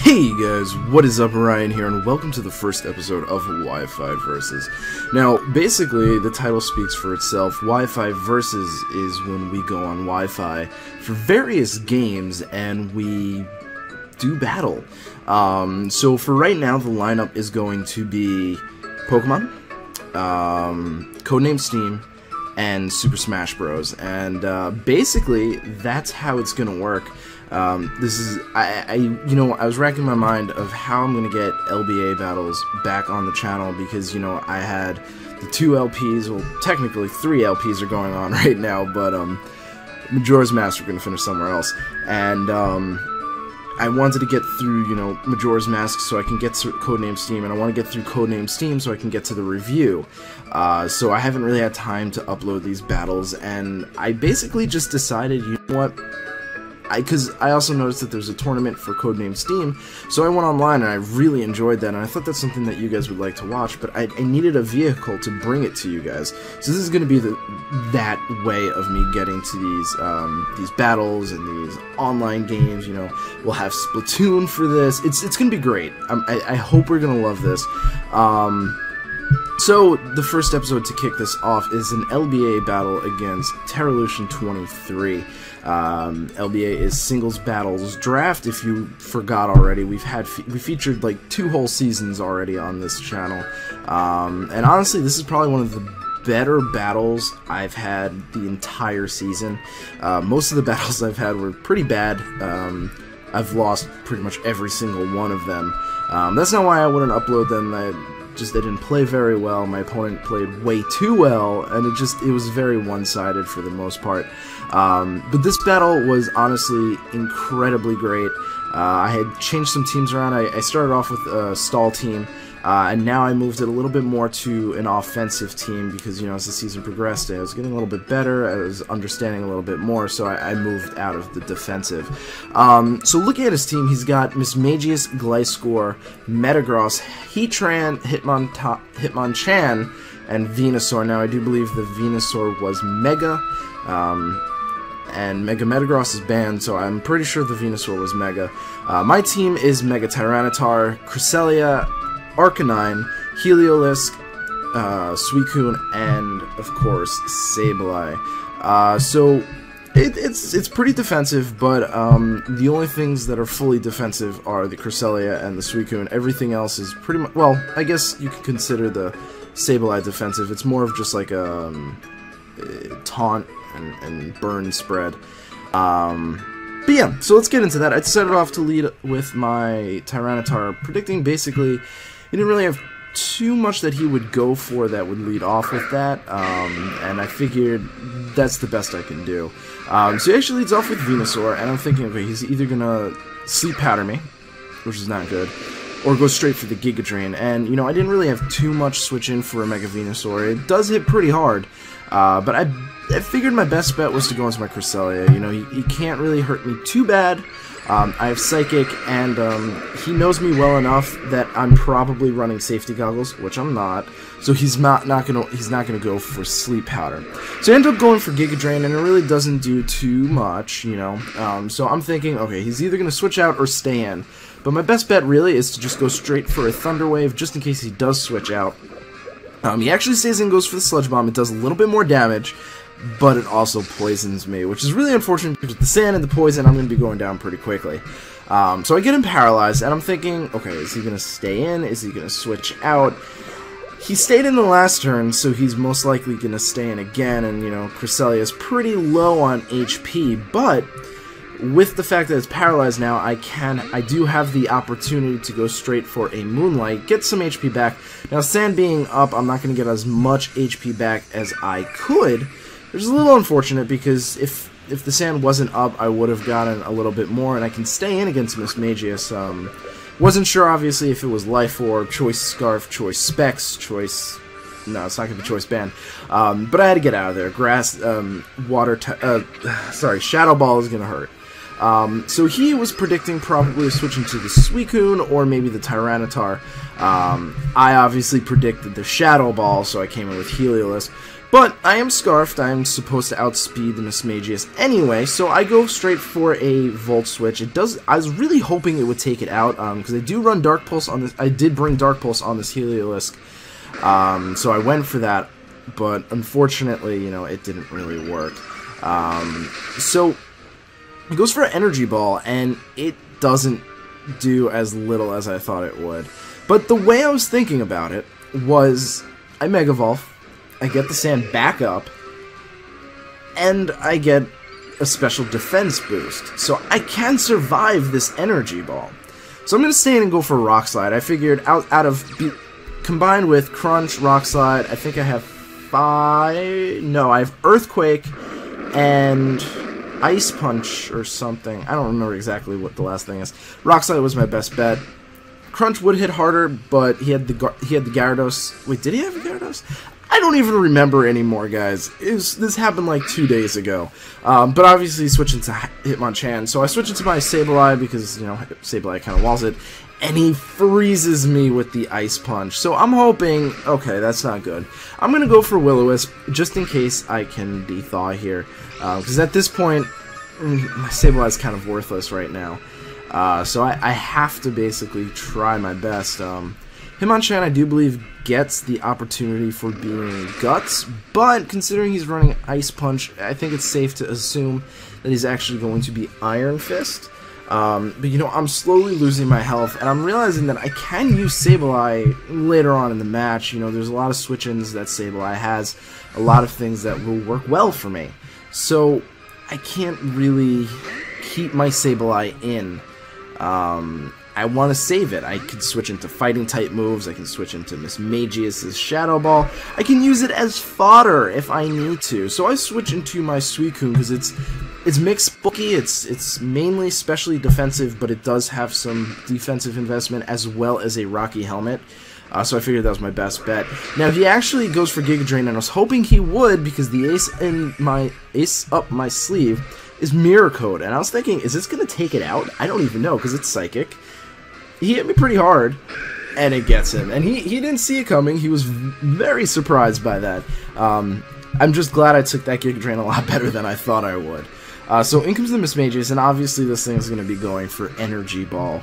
Hey guys, what is up? Ryan here, and welcome to the first episode of Wi-Fi Versus. Now, basically, the title speaks for itself. Wi-Fi Versus is when we go on Wi-Fi for various games and we do battle. So for right now, the lineup is going to be Pokemon, Codename Steam, and Super Smash Bros. And basically, that's how it's gonna work. This is, I was racking my mind of how I'm gonna get LBA battles back on the channel because, you know, I had the 2 LPs, well, technically 3 LPs are going on right now, but, Majora's Mask we're gonna finish somewhere else, and, I wanted to get through, you know, Majora's Mask so I can get to Codename Steam, and I want to get through Codename Steam so I can get to the review. So I haven't really had time to upload these battles, and I basically just decided, you know what, because I also noticed that there's a tournament for Codename Steam, so I went online and I really enjoyed that, and I thought that's something that you guys would like to watch, but I needed a vehicle to bring it to you guys. So this is going to be that way of me getting to these battles and these online games. You know, we'll have Splatoon for this. It's going to be great. I hope we're going to love this. So, the first episode to kick this off is an LBA battle against Terralution 23. LBA is Singles Battles Draft. If you forgot already, we featured like 2 whole seasons already on this channel. And honestly, this is probably one of the better battles I've had the entire season. Most of the battles I've had were pretty bad. I've lost pretty much every single one of them. That's not why I wouldn't upload them. They didn't play very well. My opponent played way too well, and it was very one-sided for the most part. But this battle was honestly incredibly great. I had changed some teams around. I started off with a stall team, and now I moved it a little bit more to an offensive team because, you know, as the season progressed, I was getting a little bit better, I was understanding a little bit more, so I moved out of the defensive. So looking at his team, he's got Mismagius, Gliscor, Metagross, Heatran, Hitmonchan, and Venusaur. Now, I do believe the Venusaur was Mega, and Mega Metagross is banned, so I'm pretty sure the Venusaur was Mega. My team is Mega Tyranitar, Cresselia, Arcanine, Heliolisk, Suicune, and, of course, Sableye. So, it's pretty defensive, but the only things that are fully defensive are the Cresselia and the Suicune. Everything else is pretty much, well, I guess you could consider the Sableye defensive. It's more of just like a taunt and burn spread. But yeah, so let's get into that. I started off to lead with my Tyranitar, predicting basically he didn't really have too much that he would go for that would lead off with that, and I figured that's the best I can do. So he actually leads off with Venusaur, and I'm thinking, okay, he's either gonna Sleep Powder me, which is not good, or go straight for the Giga Drain. And, you know, I didn't really have too much switch in for a Mega Venusaur. It does hit pretty hard, but I figured my best bet was to go into my Cresselia. You know, he can't really hurt me too bad. I have Psychic, and he knows me well enough that I'm probably running safety goggles, which I'm not. So he's not gonna go for Sleep Powder. So I end up going for Giga Drain, and it really doesn't do too much, you know. So I'm thinking, okay, he's either gonna switch out or stay in. But my best bet really is to just go straight for a Thunder Wave, just in case he does switch out. He actually stays in and goes for the Sludge Bomb. It does a little bit more damage, but it also poisons me, which is really unfortunate because with the sand and the poison, I'm going to be going down pretty quickly. So I get him paralyzed, and I'm thinking, okay, is he going to stay in? Is he going to switch out? He stayed in the last turn, so he's most likely going to stay in again, and, you know, Cresselia is pretty low on HP, but with the fact that it's paralyzed now, I do have the opportunity to go straight for a Moonlight, get some HP back. Now, Sand being up, I'm not going to get as much HP back as I could, which is a little unfortunate because if the Sand wasn't up, I would have gotten a little bit more, and I can stay in against Mismagius. Wasn't sure, obviously, if it was Life Orb, Choice Scarf, Choice Specs, Choice... No, it's not going to be Choice Band. But I had to get out of there. Shadow Ball is going to hurt. So he was predicting probably switching to the Suicune or maybe the Tyranitar. I obviously predicted the Shadow Ball, so I came in with Heliolisk. But I am Scarfed, I am supposed to outspeed the Mismagius anyway, so I go straight for a Volt Switch. I was really hoping it would take it out, because I do run Dark Pulse on this. I did bring Dark Pulse on this Heliolisk, so I went for that, but unfortunately, you know, it didn't really work. So it goes for an Energy Ball, and it doesn't do as little as I thought it would. But the way I was thinking about it was, I Mega Evolve, I get the sand back up, and I get a special defense boost. So I can survive this Energy Ball. So I'm going to stay in and go for Rock Slide. I figured combined with Crunch, Rock Slide, I think I have 5... No, I have Earthquake and Ice Punch or something. I don't remember exactly what the last thing is. Rock Slide was my best bet. Crunch would hit harder, but he had the Gyarados. Wait, did he have a Gyarados? I don't even remember anymore, guys. This happened like 2 days ago. But obviously switching to Hitmonchan. So I switch into my Sableye because, you know, Sableye kind of walls it. And he freezes me with the Ice Punch. So I'm hoping, okay, that's not good. I'm going to go for Will-O-Wisp just in case I can Dethaw here. Because at this point, my Sableye is kind of worthless right now. So I have to basically try my best. Hitmonchan, I do believe, gets the opportunity for being Guts, but considering he's running Ice Punch, I think it's safe to assume that he's actually going to be Iron Fist. But, you know, I'm slowly losing my health, and I'm realizing that I can use Sableye later on in the match. You know, there's a lot of switch-ins that Sableye has, a lot of things that will work well for me. So, I can't really keep my Sableye in. I want to save it. I could switch into fighting-type moves, I can switch into Mismagius' Shadow Ball, I can use it as fodder if I need to. So I switch into my Suicune because it's mixed bulky, it's mainly specially defensive, but it does have some defensive investment as well as a Rocky Helmet. So I figured that was my best bet. Now he actually goes for Giga Drain, and I was hoping he would because the ace up my sleeve is Mirror Coat, and I was thinking, is this going to take it out? I don't even know because it's Psychic. He hit me pretty hard, and it gets him. And he didn't see it coming. He was very surprised by that. I'm just glad I took that Giga Drain a lot better than I thought I would. So in comes the Mismagius, and obviously this thing is going to be going for Energy Ball.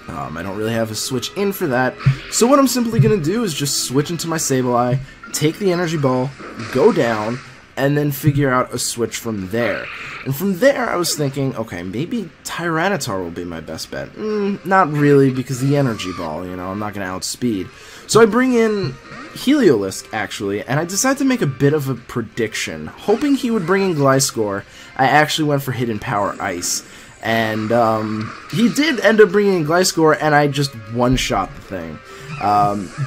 I don't really have a switch in for that. So what I'm simply going to do is just switch into my Sableye, take the Energy Ball, go down, and then figure out a switch from there. And from there, I was thinking, okay, maybe Tyranitar will be my best bet. Not really, because the Energy Ball, you know, I'm not going to outspeed. So I bring in Heliolisk, actually, and I decided to make a bit of a prediction. Hoping he would bring in Gliscor, I actually went for Hidden Power Ice. And he did end up bringing in Gliscor, and I just one-shot the thing.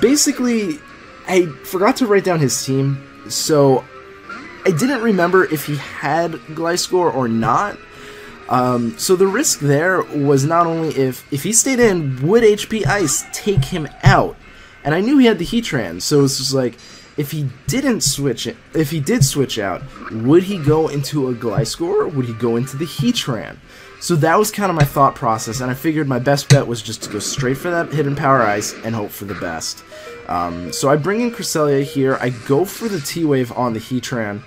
Basically, I forgot to write down his team, so I didn't remember if he had Gliscor or not. So the risk there was not only if he stayed in, would HP Ice take him out? And I knew he had the Heatran, so it's just like, if he did switch out, would he go into a Gliscor or would he go into the Heatran? So that was kind of my thought process, and I figured my best bet was just to go straight for that Hidden Power Ice and hope for the best. So I bring in Cresselia here, I go for the T-Wave on the Heatran,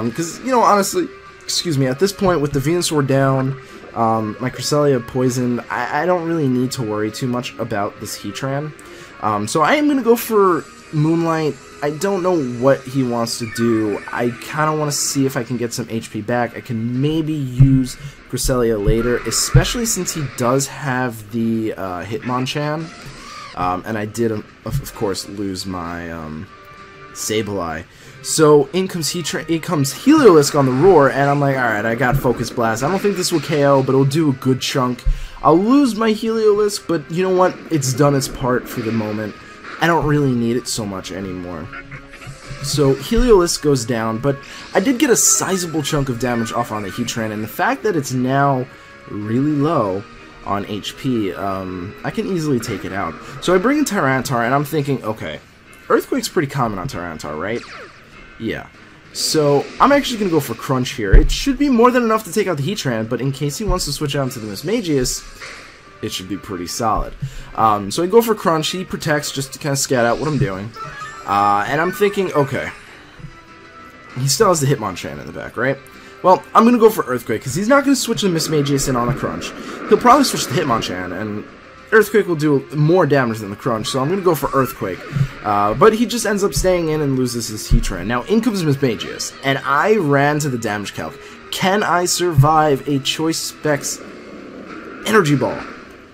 because, you know, honestly, excuse me, at this point with the Venusaur down, my Cresselia poisoned, I don't really need to worry too much about this Heatran. So I am going to go for Moonlight. I don't know what he wants to do. I kind of want to see if I can get some HP back. I can maybe use Cresselia later, especially since he does have the Hitmonchan. And I did, of course, lose my Sableye. So in comes Heliolisk on the Roar, and I'm like, alright, I got Focus Blast. I don't think this will KO, but it'll do a good chunk. I'll lose my Heliolisk, but you know what? It's done its part for the moment. I don't really need it so much anymore. So Heliolisk goes down, but I did get a sizable chunk of damage off on the Heatran, and the fact that it's now really low on HP, I can easily take it out. So I bring in Tyranitar, and I'm thinking, okay, Earthquake's pretty common on Tyranitar, right? Yeah. So I'm actually going to go for Crunch here. It should be more than enough to take out the Heatran, but in case he wants to switch out into the Mismagius, it should be pretty solid. So I go for Crunch. He protects just to kind of scat out what I'm doing. And I'm thinking, okay, he still has the Hitmonchan in the back, right? Well, I'm going to go for Earthquake, because he's not going to switch the Mismagius in on a crunch. He'll probably switch the Hitmonchan, and Earthquake will do more damage than the crunch, so I'm going to go for Earthquake. But he just ends up staying in and loses his Heatran. Now, in comes Mismagius, and I ran to the damage calc. Can I survive a Choice Specs Energy Ball?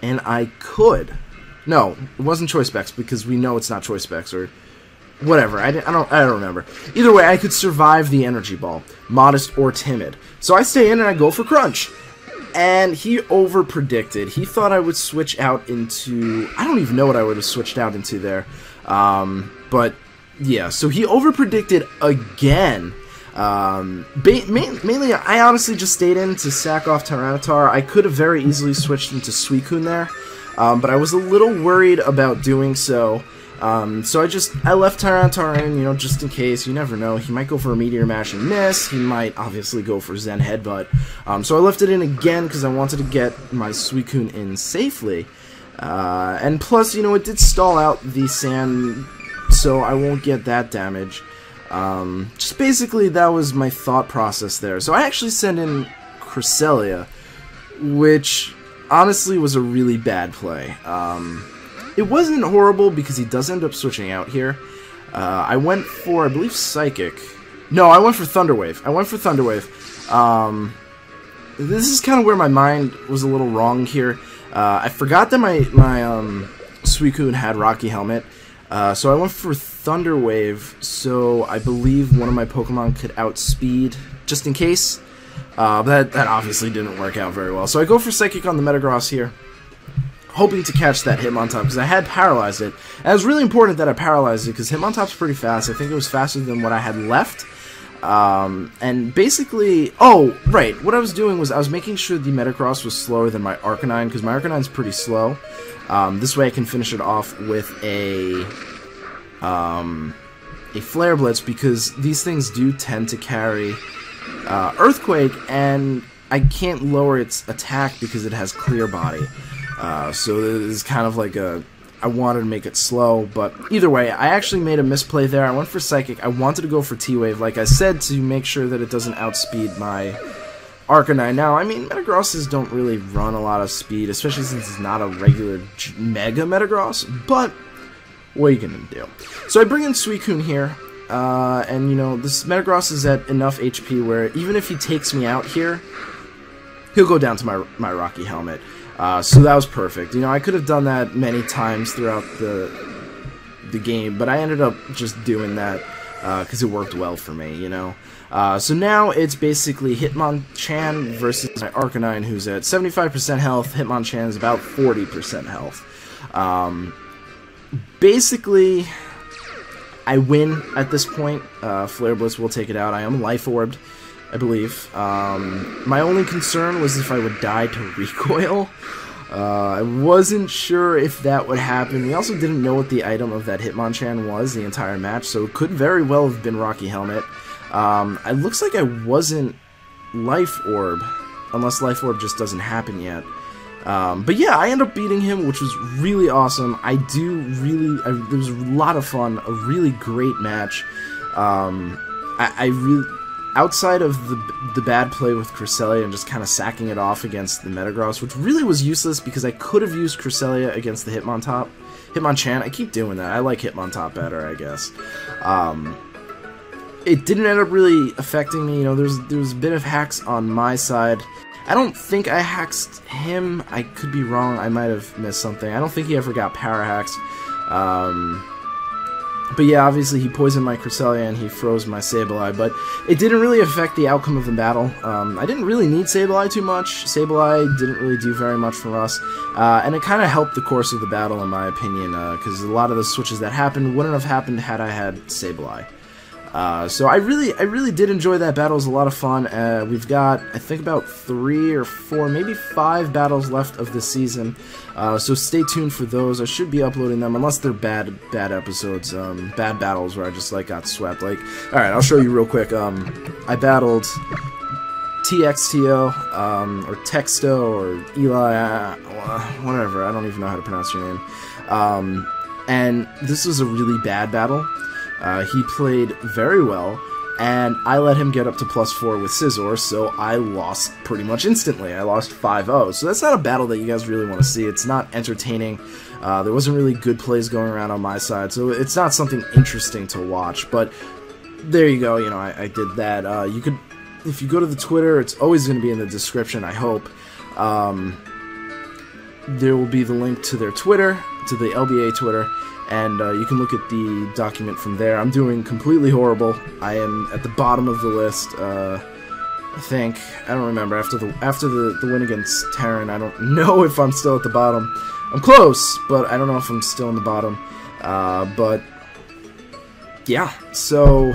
And I could. No, it wasn't Choice Specs, because we know it's not Choice Specs, or whatever. I don't remember. Either way, I could survive the Energy Ball, Modest or Timid. So I stay in and I go for Crunch. And he over-predicted. He thought I would switch out into... I don't even know what I would have switched out into there. But, yeah. So he over-predicted again. Mainly, I honestly just stayed in to sack off Tyranitar. I could have very easily switched into Suicune there. But I was a little worried about doing so. So I left Tyranitar in, you know, just in case. You never know. He might go for a Meteor Mash and miss. He might obviously go for Zen Headbutt. So I left it in again because I wanted to get my Suicune in safely. And plus, you know, it did stall out the Sand, so I won't get that damage. Just basically, that was my thought process there. So I actually sent in Cresselia, which honestly was a really bad play. It wasn't horrible because he does end up switching out here. I went for, I believe, Psychic. No, I went for Thunderwave. This is kind of where my mind was a little wrong here. I forgot that my Suicune had Rocky Helmet. So I went for Thunderwave, so I believe one of my Pokemon could outspeed, just in case. That obviously didn't work out very well. So I go for Psychic on the Metagross here, hoping to catch that Hitmontop, because I had paralyzed it. And it was really important that I paralyzed it, because Hitmontop's pretty fast. I think it was faster than what I had left. And basically... Oh, right. What I was doing was I was making sure the Metagross was slower than my Arcanine, because my Arcanine's pretty slow. This way I can finish it off with a Flare Blitz, because these things do tend to carry Earthquake, and I can't lower its attack because it has Clear Body. So it is kind of like I wanted to make it slow, but either way, I actually made a misplay there. I went for Psychic. I wanted to go for T-Wave, like I said, to make sure that it doesn't outspeed my Arcanine. Now, I mean, Metagrosses don't really run a lot of speed, especially since it's not a regular Mega Metagross, but what are you gonna do? So I bring in Suicune here, and, you know, this Metagross is at enough HP where even if he takes me out here, he'll go down to my Rocky Helmet. So that was perfect. You know, I could have done that many times throughout the game, but I ended up just doing that because it worked well for me, you know. So now it's basically Hitmonchan versus my Arcanine, who's at 75% health. Hitmonchan's about 40% health. Basically, I win at this point. Flare Blitz will take it out. I am Life Orbed, I believe. My only concern was if I would die to Recoil. I wasn't sure if that would happen. We also didn't know what the item of that Hitmonchan was the entire match, so it could very well have been Rocky Helmet. It looks like I wasn't Life Orb, unless Life Orb just doesn't happen yet. But yeah, I end up beating him, which was really awesome. It was a lot of fun, a really great match. I really... Outside of the bad play with Cresselia and just kind of sacking it off against the Metagross, which really was useless because I could have used Cresselia against the Hitmonchan. I keep doing that. I like Hitmontop better, I guess. It didn't end up really affecting me. You know, there was a bit of hacks on my side. I don't think I hacked him. I could be wrong. I might have missed something. I don't think he ever got power hacks. But yeah, obviously he poisoned my Cresselia and he froze my Sableye, but it didn't really affect the outcome of the battle. I didn't really need Sableye too much. Sableye didn't really do very much for us, and it kind of helped the course of the battle, in my opinion, because a lot of the switches that happened wouldn't have happened had I had Sableye. So I really did enjoy that battle. It was a lot of fun. We've got, I think, about 3 or 4, maybe 5 battles left of this season. So stay tuned for those. I should be uploading them, unless they're bad episodes, bad battles where I just, like, got swept. Like, alright, I'll show you real quick. I battled TXTO, or Texto, or Eli, whatever. I don't even know how to pronounce your name. And this was a really bad battle. He played very well, and I let him get up to +4 with Scizor, so I lost pretty much instantly. I lost 5-0, so that's not a battle that you guys really want to see. It's not entertaining. There wasn't really good plays going around on my side, so it's not something interesting to watch, but there you go, you know, I did that. You could, if you go to the Twitter, it's always going to be in the description, I hope. There will be the link to their Twitter, to the LBA Twitter, and you can look at the document from there. I'm doing completely horrible. I am at the bottom of the list, I think. I don't remember. After the win against Terran, I don't know if I'm still at the bottom. I'm close, but I don't know if I'm still in the bottom. But yeah, so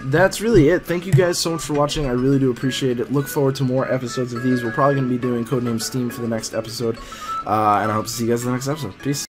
that's really it. Thank you guys so much for watching. I really do appreciate it. Look forward to more episodes of these. We're probably going to be doing Codename Steam for the next episode. And I hope to see you guys in the next episode. Peace.